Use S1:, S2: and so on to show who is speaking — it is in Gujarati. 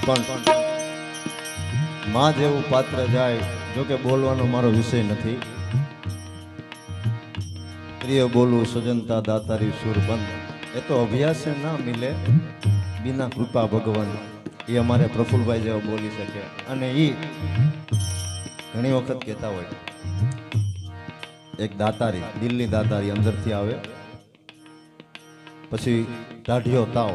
S1: પણ માં જેવું પાત્ર જાય, જોકે બોલવાનો મારો વિષય નથી. પ્રિય બોલું સજનતા દાતારી સુરબંધ, એ તો અભ્યાસે ના મિલે બિના કૃપા ભગવાન. એ અમારે પ્રફુલભાઈ જેવા બોલી શકે. અને એ ઘણી વખત કહેતા હોય, એક દાતારી, દિલની દાતારી અંદરથી આવે, પછી દાઢિયો તાવ